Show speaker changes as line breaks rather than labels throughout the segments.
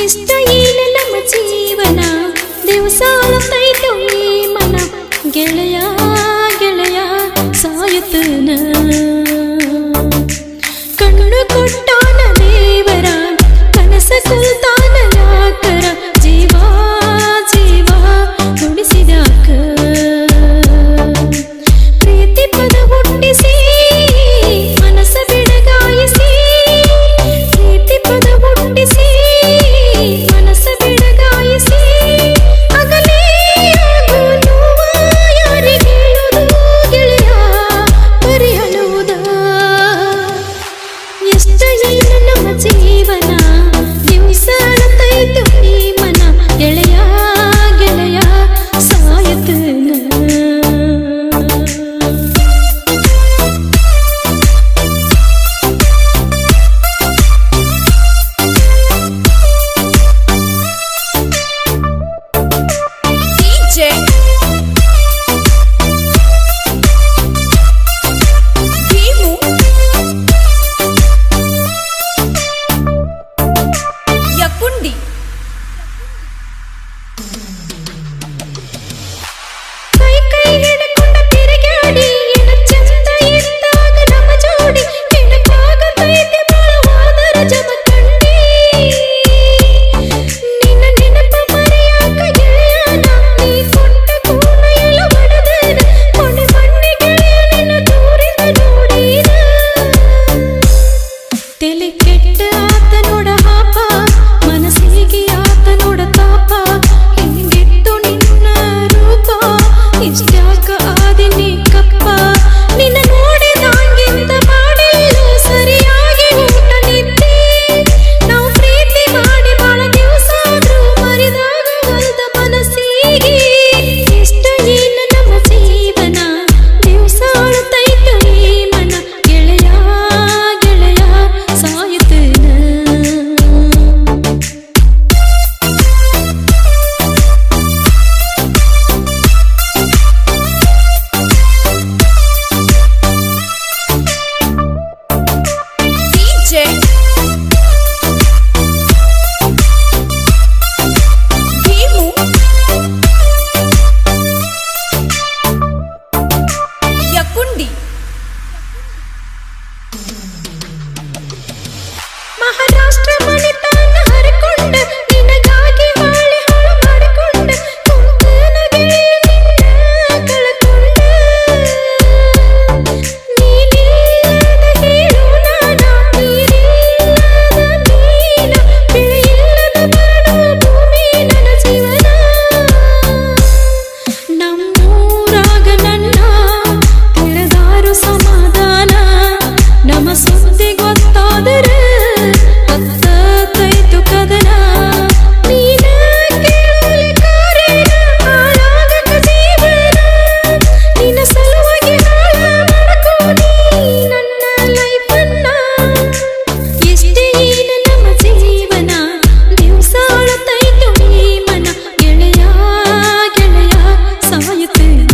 ಇಷ್ಟ ಇಲ್ಲ ನಮ್ಮ ಜೀವನ ದಿವಸಾಲ ತೈತು ಈ ಮನ ಗೆಳೆಯ ಗೆಳೆಯ ಸಾಯುತ್ತನ ಕಣ್ಣು ಕೊಟ್ಟಾನ ದೇವರ ಕನಸ ಕುಲ್ತಾನ ಯಾಕರ ಜೀವ ಜೀವ ನುಡಿಸಿದಾಕ ಪ್ರೀತಿ ಪದ ಹುಟ್ಟಿಸಿ ಮನಸ ಬೆಳಗಾಯಿಸಿ ಪ್ರೀತಿ ಪದ ಹುಟ್ಟಿಸಿ ಮನಸ ಬೆಳಗಾಯಿಸಿ ಅಗಲೇ ಆಗುವ ಯಾರಿಗೆ ಹೇಳುವುದು ಗೆಳೆಯ ಪರಿಹಳುವುದ ಎಷ್ಟ ಏನು ನಮ್ಮ ಜೀವನ ದಿವಸ ಅಳತೈತು ಈ ಮನ ಗೆಳೆಯ ಗೆಳೆಯ ಸಾಯತನ ಮಹಾರಾಷ್ಟ್ರ ಮಣಿತಾನ ಹರಕೊಂಡ ನಿನಗಾಗಿ ಹಾಳೆ ಹಾಳು ಮಾಡಿಕೊಂಡ ಕುಂತನ ಗೆಳೆಯ ನಿನ್ನ ಕಳಕೊಂಡ ನೀನಿಲ್ಲದ ಹೇಳು ನಾನ ನೀರಿಲ್ಲದ ನೀನ ಬೆಳೆಯಿಲ್ಲದ ಬರಡು ಭೂಮಿ ನನ್ನ ಜೀವನ ನಮ್ಮೂರಾಗ ನನ್ನ ತಿಳಿದಾರು ಸಮಾಧಾನ ನಮ್ಮ ಸುದ್ದಿ ಗೊತ್ತಾದರೆ ಹತ್ತೈತು ಕದನ ನೀನ ಕೇಳಲಿ ಕಾರಣ ಹಾಳಾಗಕ ಜೀವನ ನಿನ್ನ ಸಲುವಾಗಿ ಹಾಳ ಮಾಡ್ಕೋನಿ ನನ್ನ ಲೈಫನ್ನ ಎಷ್ಟೇ ಏನು ನಮ್ಮ ಜೀವನ ದಿವಸ ಅಳತೈತು ಈ ಮನ ಗೆಳೆಯ ಗೆಳೆಯ ಸಾಯುತ್ತೇನ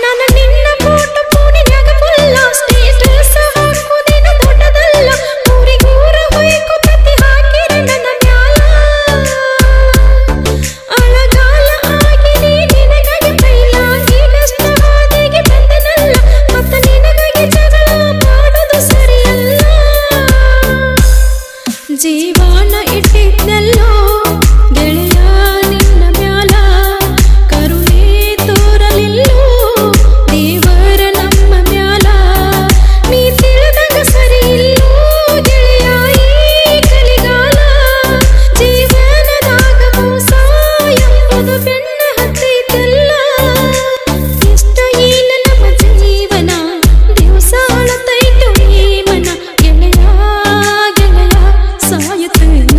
ನನ್ನ ನಿನ್ನ ಫೋಟೋ ಫೋನಿನ್ಯಾಗ ಫುಲ್ಲ ಸ್ಟೇಟಸ್ ಹಾಕುದೇನ ದೊಡ್ಡದಲ್ಲ ಊರಿಗೂರ ಹೊಯ್ಕೊ ಪ್ರತಿ ಹಾಕಿರ ನನ್ನ ಮ್ಯಾಲ ಅಳಗಾಲ ಆಗಿ ನಿನಗಾಗಿ ಕೈಲ ಈಗಷ್ಟ ಹಾದಿಗೆ ಬಂದನಲ್ಲ ಮತ್ತ ನಿನಗಾಗಿ ಜಗಳ ಮಾಡೋದು ಸರಿಯಲ್ಲ ಜೀವನ ಇಟ್ಟಿದ್ದೆಲ್ಲೋ ಗೆಳೆಯ ನಿನ್ನ ಮ್ಯಾಲ ಕರುಣೆ ತೋರಲಿಲ್ಲೋ ದೇವರ ನಮ್ಮ ಮ್ಯಾಲ ನೀ ತಿಳಿದಂಗ ಸರಿ ಇಲ್ಲೋ ಗೆಳೆಯ ಈ ಕಲಿಗಾಲ ಜೀವನದಾಗ ಮೋಸ ಎಂಬುದು ಬೆನ್ನ ಹತ್ತೈತಲ್ಲ ಇಷ್ಟ ಇಲ್ಲ ನಮ್ಮ ಜೀವನ ದಿವಸ ಅಳತೈತು ಈ ಮನ ಗೆಳೆಯ ಗೆಳೆಯ ಸಾಯುತ್ತೇನ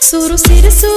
ಸುರು ಸಿರಿಸು